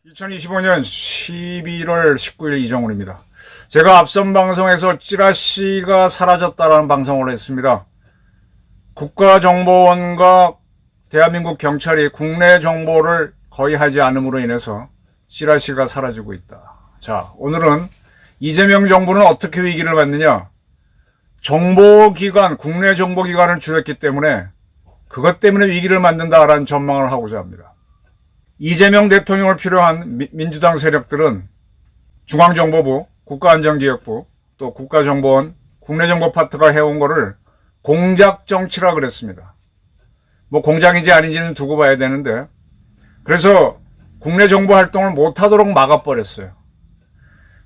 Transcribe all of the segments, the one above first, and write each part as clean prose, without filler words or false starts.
(2025년 11월 19일) 이정훈입니다. 제가 앞선 방송에서 찌라시가 사라졌다라는 방송을 했습니다. 국가정보원과 대한민국 경찰이 국내 정보를 거의 하지 않음으로 인해서 찌라시가 사라지고 있다. 자, 오늘은 이재명 정부는 어떻게 위기를 맞느냐? 정보기관, 국내 정보기관을 줄였기 때문에 그것 때문에 위기를 만든다라는 전망을 하고자 합니다. 이재명 대통령을 필요한 민주당 세력들은 중앙정보부, 국가안전기획부, 또 국가정보원, 국내정보파트가 해온 거를 공작정치라 그랬습니다. 뭐 공작인지 아닌지는 두고 봐야 되는데, 그래서 국내 정보 활동을 못하도록 막아버렸어요.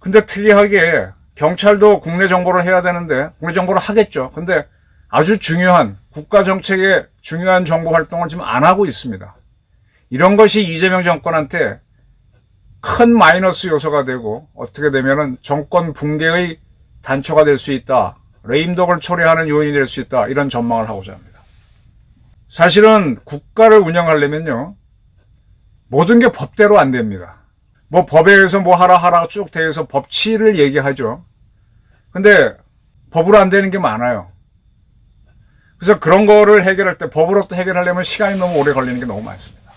근데 특이하게 경찰도 국내 정보를 해야 되는데 국내 정보를 하겠죠. 근데 아주 중요한 국가정책의 중요한 정보 활동을 지금 안 하고 있습니다. 이런 것이 이재명 정권한테 큰 마이너스 요소가 되고 어떻게 되면은 정권 붕괴의 단초가 될 수 있다. 레임덕을 초래하는 요인이 될 수 있다. 이런 전망을 하고자 합니다. 사실은 국가를 운영하려면요, 모든 게 법대로 안 됩니다. 뭐 법에 의해서 뭐 하라 쭉 대해서 법치를 얘기하죠. 근데 법으로 안 되는 게 많아요. 그래서 그런 거를 해결할 때 법으로 또 해결하려면 시간이 너무 오래 걸리는 게 너무 많습니다.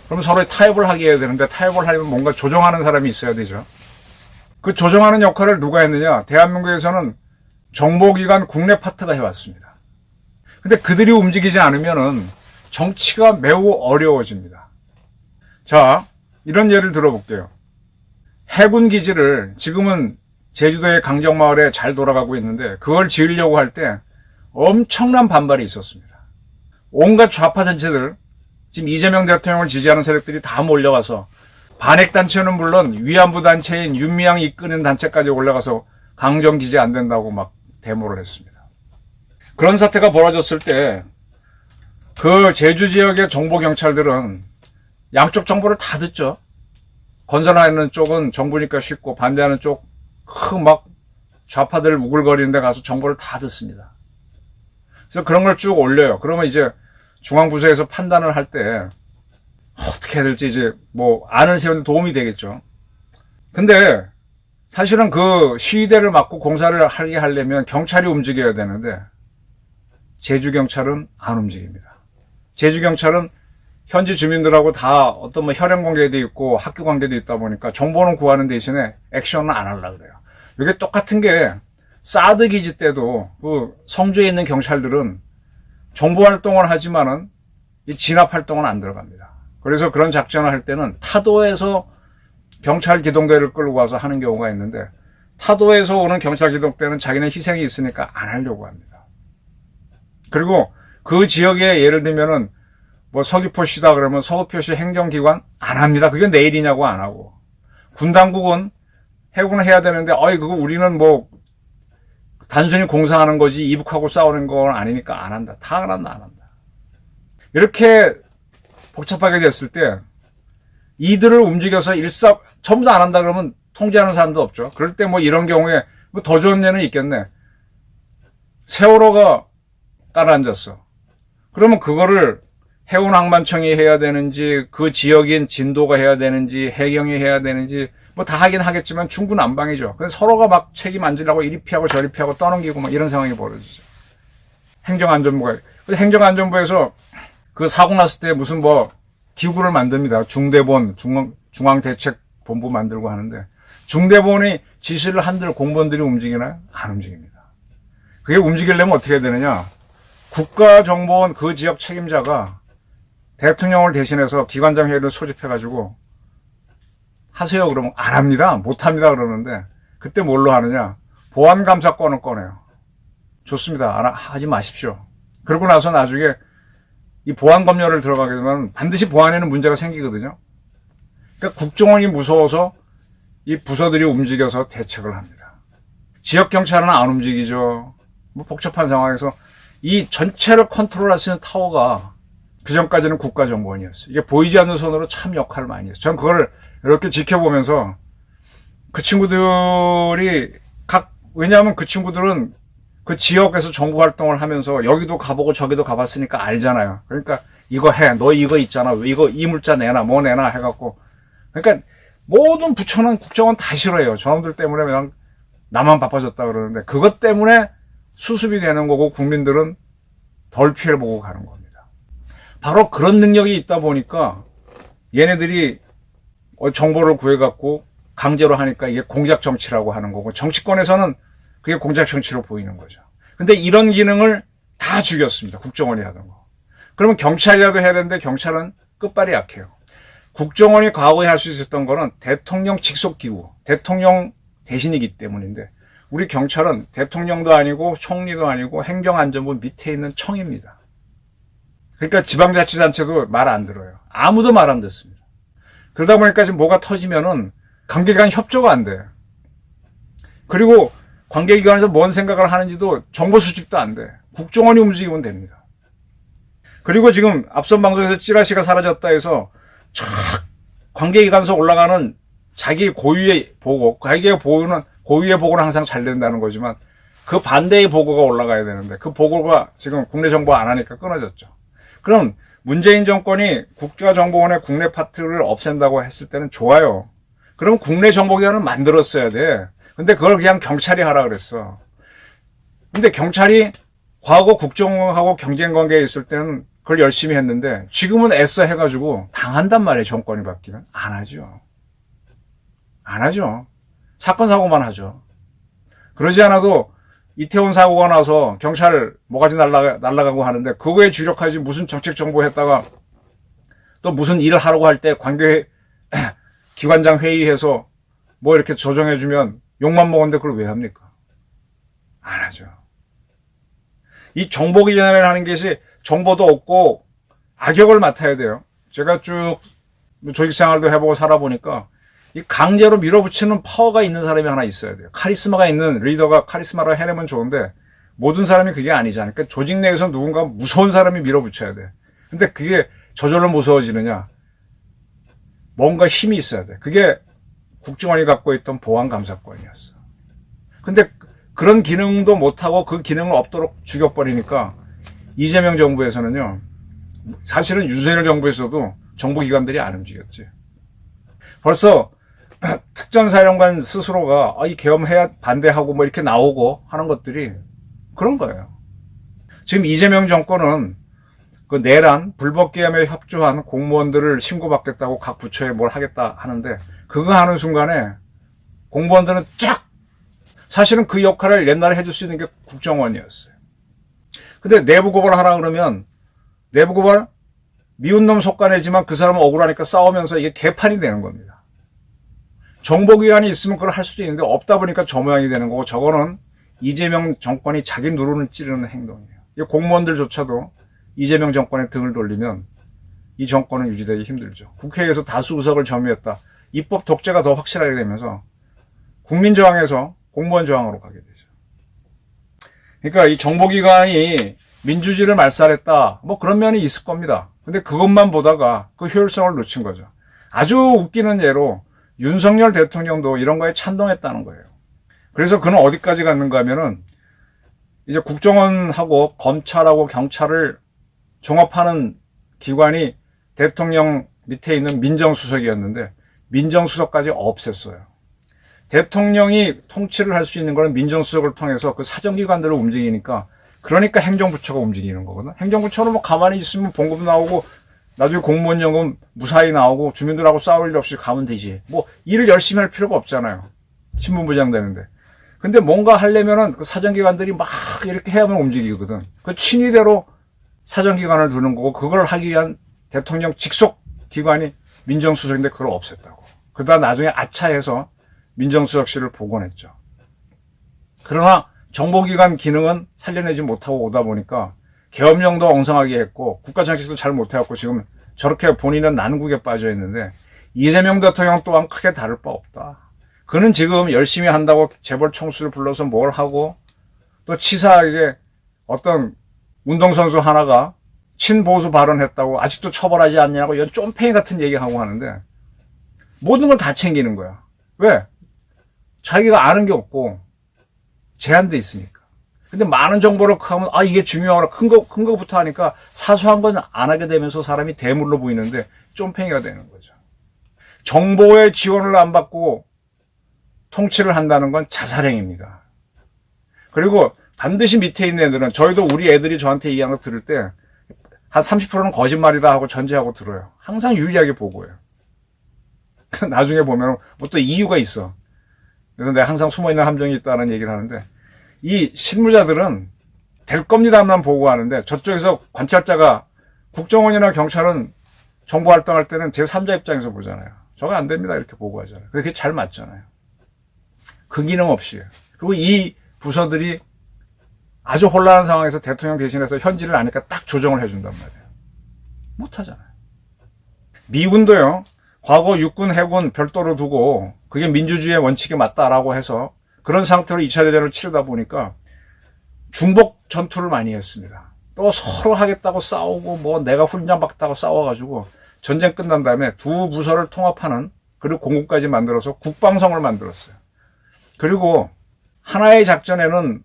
그럼 서로 타협을 하게 해야 되는데, 타협을 하려면 뭔가 조정하는 사람이 있어야 되죠. 그 조정하는 역할을 누가 했느냐? 대한민국에서는 정보기관 국내 파트가 해왔습니다. 근데 그들이 움직이지 않으면은 정치가 매우 어려워집니다. 자, 이런 예를 들어볼게요. 해군 기지를 지금은 제주도의 강정마을에 잘 돌아가고 있는데, 그걸 지으려고 할 때 엄청난 반발이 있었습니다. 온갖 좌파 단체들, 지금 이재명 대통령을 지지하는 세력들이 다 몰려가서, 반핵단체는 물론 위안부 단체인 윤미향이 이끄는 단체까지 올라가서 강정기지 안 된다고 막 데모를 했습니다. 그런 사태가 벌어졌을 때 그 제주 지역의 정보경찰들은 양쪽 정보를 다 듣죠. 건설하는 쪽은 정부니까 쉽고, 반대하는 쪽 막 좌파들 우글거리는 데 가서 정보를 다 듣습니다. 그래서 그런 걸 쭉 올려요. 그러면 이제 중앙부서에서 판단을 할 때 어떻게 해야 될지 이제 뭐 안을 세우는 데 도움이 되겠죠. 근데 사실은 그 시위대를 막고 공사를 하게 하려면 경찰이 움직여야 되는데 제주경찰은 안 움직입니다. 제주경찰은 현지 주민들하고 다 어떤 뭐 혈연 관계도 있고 학교 관계도 있다 보니까 정보는 구하는 대신에 액션은 안 하려고 그래요. 이게 똑같은 게 사드 기지 때도 그 성주에 있는 경찰들은 정보 활동을 하지만은 이 진압 활동은 안 들어갑니다. 그래서 그런 작전을 할 때는 타도에서 경찰 기동대를 끌고 와서 하는 경우가 있는데, 타도에서 오는 경찰 기동대는 자기는 희생이 있으니까 안 하려고 합니다. 그리고 그 지역에 예를 들면은 뭐 서귀포시다 그러면 서귀포시 행정기관 안 합니다. 그게 내일이냐고 안 하고, 군당국은 해군을 해야 되는데 그거 우리는 뭐 단순히 공사하는 거지 이북하고 싸우는 건 아니니까 안 한다. 다 안 한다. 이렇게 복잡하게 됐을 때 이들을 움직여서 전부 다 안 한다 그러면 통제하는 사람도 없죠. 그럴 때 뭐 이런 경우에 뭐 더 좋은 예는 있겠네. 세월호가 깔아앉았어. 그러면 그거를 해운항만청이 해야 되는지, 그 지역인 진도가 해야 되는지, 해경이 해야 되는지 뭐 다 하긴 하겠지만 중구난방이죠. 그래서 서로가 막 책임 안 지려고 이리 피하고 저리 피하고 떠넘기고 막 이런 상황이 벌어지죠. 행정안전부가. 행정안전부에서 그 사고 났을 때 무슨 뭐 기구를 만듭니다. 중대본, 중앙대책본부 만들고 하는데, 중대본이 지시를 한들 공무원들이 움직이나요? 안 움직입니다. 그게 움직이려면 어떻게 해야 되느냐? 국가정보원 그 지역 책임자가 대통령을 대신해서 기관장 회의를 소집해가지고 하세요 그러면 안 합니다. 못 합니다 그러는데, 그때 뭘로 하느냐? 보안감사권을 꺼내요. 좋습니다. 하지 마십시오. 그러고 나서 나중에 이 보안검열을 들어가게 되면 반드시 보안에는 문제가 생기거든요. 그러니까 국정원이 무서워서 이 부서들이 움직여서 대책을 합니다. 지역경찰은 안 움직이죠. 뭐 복잡한 상황에서 이 전체를 컨트롤할 수 있는 타워가 그전까지는 국가정보원이었어요. 이게 보이지 않는 손으로 참 역할을 많이 했어요. 전 그걸 이렇게 지켜보면서 그 친구들이 각 왜냐하면 그 친구들은 그 지역에서 정부 활동을 하면서 여기도 가보고 저기도 가봤으니까 알잖아요. 그러니까 이거 해. 너 이거 있잖아. 이거 이 물자 내놔. 뭐 내놔 해갖고. 그러니까 모든 부처는 국정원 다 싫어해요. 저놈들 때문에 그냥 나만 바빠졌다 그러는데 그것 때문에 수습이 되는 거고 국민들은 덜 피해를 보고 가는 겁니다. 바로 그런 능력이 있다 보니까 얘네들이 정보를 구해갖고 강제로 하니까 이게 공작 정치라고 하는 거고 정치권에서는 그게 공작 정치로 보이는 거죠. 근데 이런 기능을 다 죽였습니다. 국정원이 하던 거. 그러면 경찰이라도 해야 되는데 경찰은 끝발이 약해요. 국정원이 과거에 할 수 있었던 거는 대통령 직속기구, 대통령 대신이기 때문인데 우리 경찰은 대통령도 아니고 총리도 아니고 행정안전부 밑에 있는 청입니다. 그러니까 지방자치단체도 말 안 들어요. 아무도 말 안 듣습니다. 그러다 보니까 지금 뭐가 터지면은 관계기관 협조가 안 돼요. 그리고 관계기관에서 뭔 생각을 하는지도 정보 수집도 안 돼. 국정원이 움직이면 됩니다. 그리고 지금 앞선 방송에서 찌라시가 사라졌다 해서 촥 관계기관에서 올라가는 자기 고유의 보고, 자기의 고유의 보고는 항상 잘 된다는 거지만 그 반대의 보고가 올라가야 되는데 그 보고가 지금 국내 정보 안 하니까 끊어졌죠. 그럼 문재인 정권이 국가정보원의 국내 파트를 없앤다고 했을 때는 좋아요. 그럼 국내 정보기관을 만들었어야 돼. 근데 그걸 그냥 경찰이 하라 그랬어. 근데 경찰이 과거 국정원하고 경쟁관계에 있을 때는 그걸 열심히 했는데 지금은 애써 해가지고 당한단 말이에요. 정권이 바뀌면. 안 하죠. 안 하죠. 사건 사고만 하죠. 그러지 않아도 이태원 사고가 나서 경찰 뭐가지 날라가고 하는데 그거에 주력하지 무슨 정책 정보 했다가 또 무슨 일을 하라고 할 때 관계 기관장 회의해서 뭐 이렇게 조정해주면 욕만 먹었는데 그걸 왜 합니까? 안 하죠. 이 정보기관을 하는 것이 정보도 없고 악역을 맡아야 돼요. 제가 쭉 조직생활도 해보고 살아보니까 이 강제로 밀어붙이는 파워가 있는 사람이 하나 있어야 돼요. 카리스마가 있는 리더가 카리스마로 해내면 좋은데 모든 사람이 그게 아니잖아요. 그러니까 조직 내에서 누군가 무서운 사람이 밀어붙여야 돼. 근데 그게 저절로 무서워지느냐? 뭔가 힘이 있어야 돼. 그게 국정원이 갖고 있던 보안감사권이었어. 근데 그런 기능도 못하고 그 기능을 없도록 죽여버리니까 이재명 정부에서는요. 사실은 윤석열 정부에서도 정보기관들이 안 움직였지. 벌써 특전사령관 스스로가 이 계엄해야 반대하고 뭐 이렇게 나오고 하는 것들이 그런 거예요. 지금 이재명 정권은 그 내란 불법계엄에 협조한 공무원들을 신고받겠다고 각 부처에 뭘 하겠다 하는데 그거 하는 순간에 공무원들은 쫙 사실은 그 역할을 옛날에 해줄 수 있는 게 국정원이었어요. 근데 내부 고발하라 그러면 내부 고발 미운 놈 속가내지만 그 사람은 억울하니까 싸우면서 이게 개판이 되는 겁니다. 정보기관이 있으면 그걸 할 수도 있는데 없다 보니까 저 모양이 되는 거고 저거는 이재명 정권이 자기 누르는 찌르는 행동이에요. 이 공무원들조차도 이재명 정권에 등을 돌리면 이 정권은 유지되기 힘들죠. 국회에서 다수 의석을 점유했다. 입법 독재가 더 확실하게 되면서 국민저항에서 공무원저항으로 가게 되죠. 그러니까 이 정보기관이 민주주의를 말살했다. 뭐 그런 면이 있을 겁니다. 근데 그것만 보다가 그 효율성을 놓친 거죠. 아주 웃기는 예로 윤석열 대통령도 이런 거에 찬동했다는 거예요. 그래서 그는 어디까지 갔는가 하면은 이제 국정원하고 검찰하고 경찰을 종합하는 기관이 대통령 밑에 있는 민정수석이었는데 민정수석까지 없앴어요. 대통령이 통치를 할 수 있는 거는 민정수석을 통해서 그 사정기관들을 움직이니까 그러니까 행정부처가 움직이는 거거든. 행정부처는 뭐 가만히 있으면 봉급 나오고 나중에 공무원연금 무사히 나오고 주민들하고 싸울 일 없이 가면 되지. 뭐 일을 열심히 할 필요가 없잖아요. 신분부장 되는데. 근데 뭔가 하려면은 그 사정기관들이 막 이렇게 해야만 움직이거든. 그 친위대로 사정기관을 두는 거고 그걸 하기 위한 대통령 직속 기관이 민정수석인데 그걸 없앴다고. 그러다 나중에 아차해서 민정수석실을 복원했죠. 그러나 정보기관 기능은 살려내지 못하고 오다 보니까 계엄령도 엉성하게 했고 국가정책도 잘 못해갖고 지금 저렇게 본인은 난국에 빠져 있는데 이재명 대통령 또한 크게 다를 바 없다. 그는 지금 열심히 한다고 재벌 총수를 불러서 뭘 하고 또 치사하게 어떤 운동선수 하나가 친보수 발언했다고 아직도 처벌하지 않냐고 이런 쫌팽이 같은 얘기하고 하는데 모든 걸 다 챙기는 거야. 왜? 자기가 아는 게 없고 제한돼 있으니까. 근데 많은 정보를 하면 이게 중요하구나. 큰 거부터 하니까 사소한 건 안 하게 되면서 사람이 대물로 보이는데 쫌팽이가 되는 거죠. 정보의 지원을 안 받고 통치를 한다는 건 자살행위입니다. 그리고 반드시 밑에 있는 애들은, 저희도 우리 애들이 저한테 얘기하는 거 들을 때 한 30%는 거짓말이다 하고 전제하고 들어요. 항상 유리하게 보고요. 나중에 보면 뭐 또 이유가 있어. 그래서 내가 항상 숨어있는 함정이 있다는 얘기를 하는데, 이 실무자들은 될 겁니다만 보고하는데, 저쪽에서 관찰자가, 국정원이나 경찰은 정보 활동할 때는 제3자 입장에서 보잖아요. 저거 안 됩니다 이렇게 보고하잖아요. 그게 잘 맞잖아요. 그 기능 없이. 그리고 이 부서들이 아주 혼란한 상황에서 대통령 대신해서 현지를 아니까 딱 조정을 해준단 말이에요. 못하잖아요. 미군도요, 과거 육군, 해군 별도로 두고 그게 민주주의의 원칙에 맞다라고 해서 그런 상태로 2차 대전을 치르다 보니까 중복 전투를 많이 했습니다. 또 서로 하겠다고 싸우고 뭐 내가 훈련 받다고 싸워가지고 전쟁 끝난 다음에 두 부서를 통합하는, 그리고 공군까지 만들어서 국방성을 만들었어요. 그리고 하나의 작전에는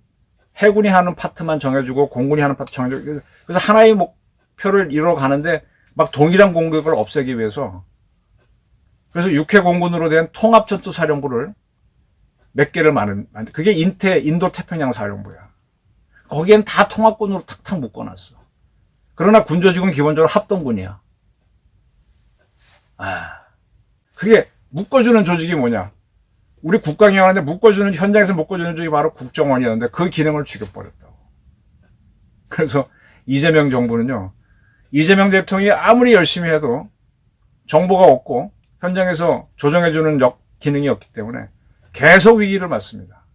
해군이 하는 파트만 정해주고 공군이 하는 파트 정해주고, 그래서 하나의 목표를 이루어 가는데 막 동일한 공격을 없애기 위해서, 그래서 육해 공군으로 된 통합전투사령부를 몇 개를 그게 인도 태평양 사령부야. 거기엔 다 통합군으로 탁탁 묶어놨어. 그러나 군조직은 기본적으로 합동군이야. 그게 묶어주는 조직이 뭐냐? 우리 국방위원회인데 현장에서 묶어주는 조직이 바로 국정원이었는데 그 기능을 죽여버렸다고. 그래서 이재명 정부는요, 이재명 대통령이 아무리 열심히 해도 정보가 없고 현장에서 조정해주는 기능이 없기 때문에 계속 위기를 맞습니다.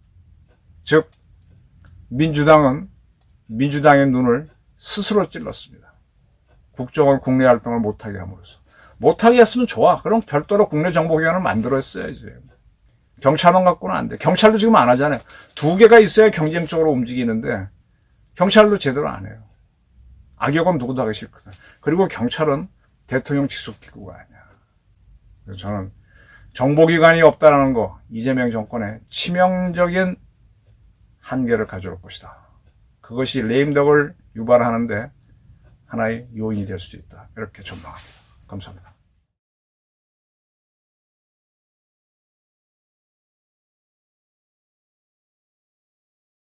즉, 민주당은 민주당의 눈을 스스로 찔렀습니다. 국정원 국내 활동을 못하게 함으로써. 못하게 했으면 좋아. 그럼 별도로 국내 정보기관을 만들었어야지. 경찰만 갖고는 안 돼. 경찰도 지금 안 하잖아요. 2개가 있어야 경쟁적으로 움직이는데 경찰도 제대로 안 해요. 악역은 누구도 하기 싫거든. 그리고 경찰은 대통령 직속기구가 아니야. 그래서 저는 정보기관이 없다는 거, 이재명 정권의 치명적인 한계를 가져올 것이다. 그것이 레임덕을 유발하는데 하나의 요인이 될 수도 있다. 이렇게 전망합니다. 감사합니다.